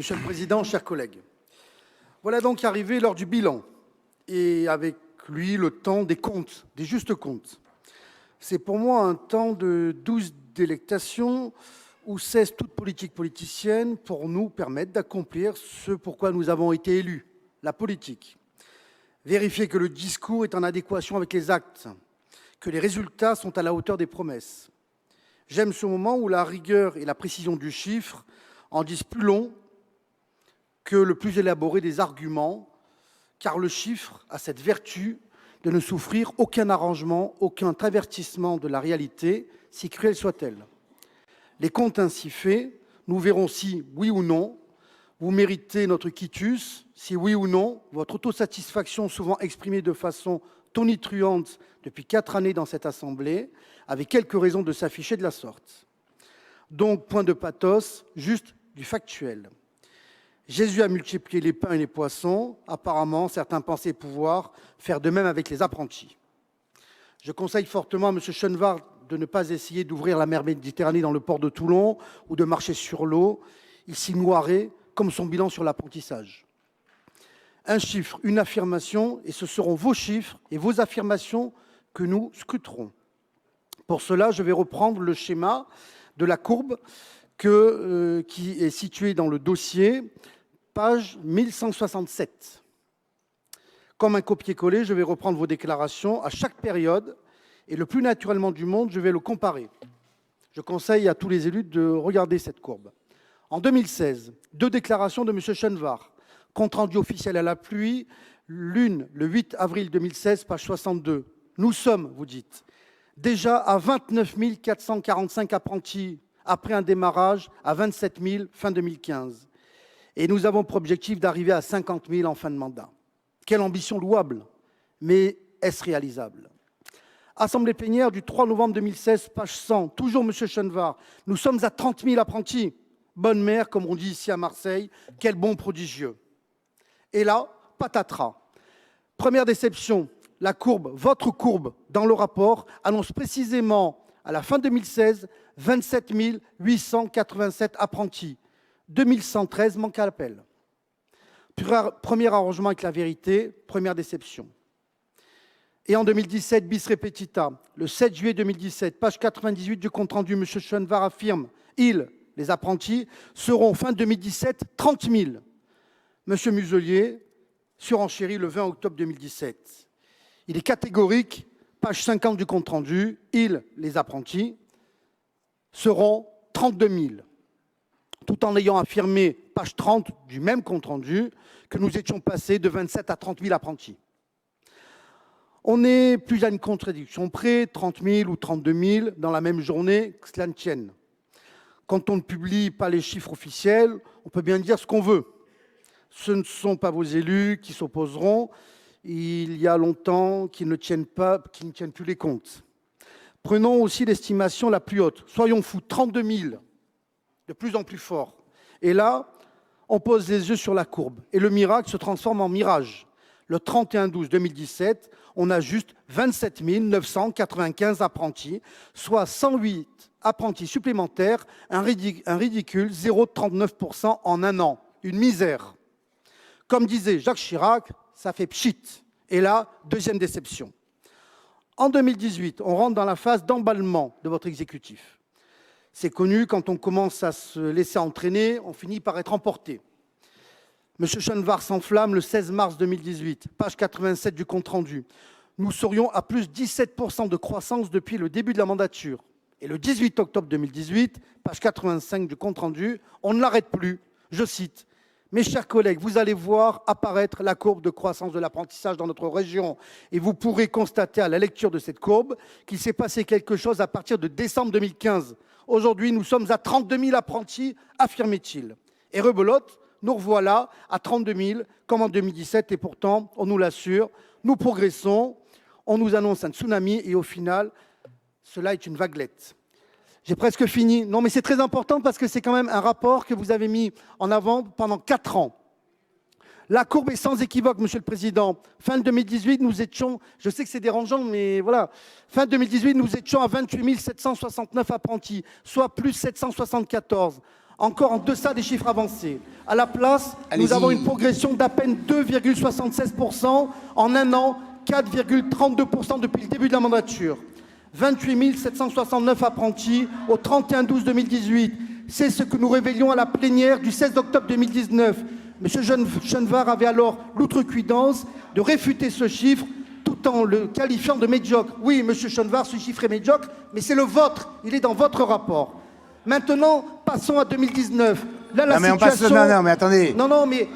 Monsieur le Président, chers collègues, voilà donc arrivé l'heure du bilan et avec lui le temps des comptes, des justes comptes. C'est pour moi un temps de douce délectation où cesse toute politique politicienne pour nous permettre d'accomplir ce pourquoi nous avons été élus, la politique. Vérifier que le discours est en adéquation avec les actes, que les résultats sont à la hauteur des promesses. J'aime ce moment où la rigueur et la précision du chiffre en disent plus long que le plus élaboré des arguments, car le chiffre a cette vertu de ne souffrir aucun arrangement, aucun travertissement de la réalité, si cruelle soit-elle. Les comptes ainsi faits, nous verrons si, oui ou non, vous méritez notre quitus, si oui ou non, votre autosatisfaction souvent exprimée de façon tonitruante depuis 4 années dans cette Assemblée, avec quelques raisons de s'afficher de la sorte. Donc, point de pathos, juste du factuel. Jésus a multiplié les pains et les poissons. Apparemment, certains pensaient pouvoir faire de même avec les apprentis. Je conseille fortement à M. Schoenwart de ne pas essayer d'ouvrir la mer Méditerranée dans le port de Toulon ou de marcher sur l'eau. Il s'y noierait comme son bilan sur l'apprentissage. Un chiffre, une affirmation, et ce seront vos chiffres et vos affirmations que nous scruterons. Pour cela, je vais reprendre le schéma de la courbe qui est située dans le dossier, page 1167. Comme un copier-coller, je vais reprendre vos déclarations à chaque période et le plus naturellement du monde, je vais le comparer. Je conseille à tous les élus de regarder cette courbe. En 2016, 2 déclarations de M. Schoenwart, compte rendu officiel à la pluie, l'une le 8 avril 2016, page 62. Nous sommes, vous dites, déjà à 29 445 apprentis après un démarrage à 27 000 fin 2015. Et nous avons pour objectif d'arriver à 50 000 en fin de mandat. Quelle ambition louable, mais est-ce réalisable? Assemblée plénière du 3 novembre 2016, page 100, toujours M. Schoenwart. Nous sommes à 30 000 apprentis. Bonne mère, comme on dit ici à Marseille, quel bond prodigieux. Et là, patatras. Première déception, la courbe, votre courbe, dans le rapport, annonce précisément, à la fin 2016, 27 887 apprentis. 2113 manque à l'appel. Premier arrangement avec la vérité, première déception. Et en 2017, bis repetita, le 7 juillet 2017, page 98 du compte-rendu, M. Schoenwart affirme, les apprentis, seront fin 2017 30 000. M. Muselier surenchérit le 20 octobre 2017. Il est catégorique, page 50 du compte-rendu, les apprentis, seront 32 000. Tout en ayant affirmé, page 30 du même compte-rendu, que nous étions passés de 27 à 30 000 apprentis. On n'est plus à une contradiction près, 30 000 ou 32 000 dans la même journée, que cela ne tienne. Quand on ne publie pas les chiffres officiels, on peut bien dire ce qu'on veut. Ce ne sont pas vos élus qui s'opposeront. Il y a longtemps qu'ils ne tiennent plus les comptes. Prenons aussi l'estimation la plus haute. Soyons fous, 32 000. De plus en plus fort. Et là, on pose les yeux sur la courbe. Et le miracle se transforme en mirage. Le 31/12/2017, on a juste 27 995 apprentis, soit 108 apprentis supplémentaires, un ridicule 0,39% en un an. Une misère. Comme disait Jacques Chirac, ça fait pchit. Et là, deuxième déception. En 2018, on rentre dans la phase d'emballement de votre exécutif. C'est connu, quand on commence à se laisser entraîner, on finit par être emporté. M. Schoenwart s'enflamme le 16 mars 2018, page 87 du compte-rendu. Nous serions à plus 17% de croissance depuis le début de la mandature. Et le 18 octobre 2018, page 85 du compte-rendu, on ne l'arrête plus. Je cite, « Mes chers collègues, vous allez voir apparaître la courbe de croissance de l'apprentissage dans notre région. Et vous pourrez constater à la lecture de cette courbe qu'il s'est passé quelque chose à partir de décembre 2015. Aujourd'hui, nous sommes à 32 000 apprentis, affirmait-il. Et rebelote, nous revoilà à 32 000, comme en 2017, et pourtant, on nous l'assure, nous progressons, on nous annonce un tsunami, et au final, cela est une vaguelette. J'ai presque fini. Non, mais c'est très important parce que c'est quand même un rapport que vous avez mis en avant pendant 4 ans. La courbe est sans équivoque, Monsieur le Président. Fin 2018, nous étions, je sais que c'est dérangeant, mais voilà. Fin 2018, nous étions à 28 769 apprentis, soit plus 774. encore en deçà des chiffres avancés. À la place, nous avons une progression d'à peine 2,76% en un an, 4,32% depuis le début de la mandature. 28 769 apprentis au 31/12/2018. C'est ce que nous révélions à la plénière du 16 octobre 2019. M. Chenevard avait alors l'outrecuidance de réfuter ce chiffre tout en le qualifiant de médiocre. Oui, M. Chenevard, ce chiffre est médiocre, mais c'est le vôtre. Il est dans votre rapport. Maintenant, passons à 2019. Là, la situation... Non, mais attendez. Non, mais...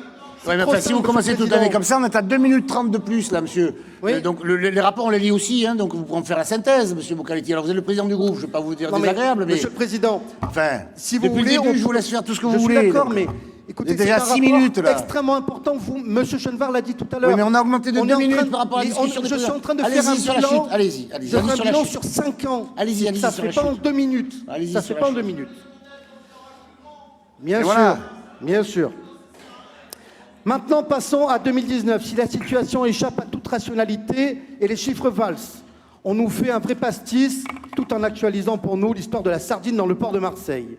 Ouais, mais enfin, si vous commencez toute l'année comme ça, on est à 2 minutes 30 de plus, là, monsieur. Oui. Donc, les rapports, on les lit aussi, hein, donc vous pouvez en faire la synthèse, monsieur Bocaletti. Alors, vous êtes le président du groupe, je ne vais pas vous dire désagréable, mais... Monsieur le Président, enfin, si vous depuis voulez... le début, je vous laisse faire tout ce que vous je voulez. suis d'accord, donc. mais... Écoutez, déjà c'est un 6 rapport minutes, là. extrêmement important. Vous, Monsieur Chenevard l'a dit tout à l'heure. Oui, mais on a augmenté de 2 minutes par rapport à la discussion Je suis en train de allez-y faire un sur bilan. La chute. Allez-y, Je fais un bilan sur 5 ans. Allez-y, ça sur ne la fait pas en chute. 2 minutes. Allez-y Ça ne sur fait la pas en chute. 2 minutes. Bien sûr, voilà. bien sûr. Maintenant, passons à 2019. Si la situation échappe à toute rationalité et les chiffres valsent, on nous fait un vrai pastis tout en actualisant pour nous l'histoire de la sardine dans le port de Marseille.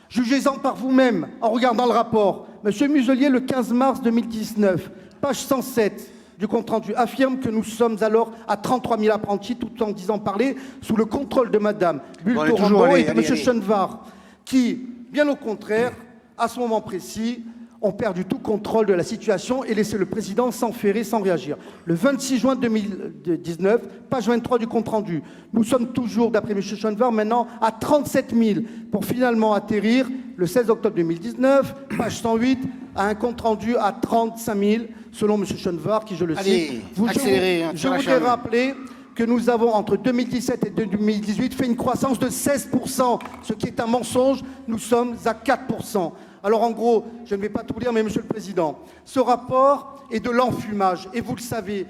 Jugez-en par vous-même en regardant le rapport. Monsieur Muselier, le 15 mars 2019, page 107 du compte-rendu, affirme que nous sommes alors à 33 000 apprentis, tout en disant parler sous le contrôle de Madame Bulto-Rambaud et de Monsieur Chenevard, qui, bien au contraire, à ce moment précis, ont perdu tout contrôle de la situation et laissé le président s'enferrer sans réagir. Le 26 juin 2019, page 23 du compte-rendu, nous sommes toujours, d'après M. Chenevard, maintenant à 37 000 pour finalement atterrir, le 16 octobre 2019, page 108, à un compte-rendu à 35 000, selon M. Chenevard, qui, je le cite, je voudrais rappeler que nous avons, entre 2017 et 2018, fait une croissance de 16%, ce qui est un mensonge. Nous sommes à 4%. Alors, en gros, je ne vais pas tout lire, mais Monsieur le Président, ce rapport est de l'enfumage. Et vous le savez,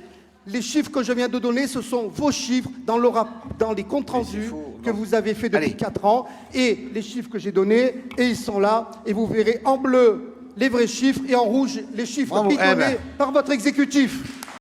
les chiffres que je viens de donner, ce sont vos chiffres dans les comptes rendus que vous avez fait depuis 4 ans. Et les chiffres que j'ai donnés, et ils sont là. Et vous verrez en bleu les vrais chiffres et en rouge les chiffres bidonnés par votre exécutif.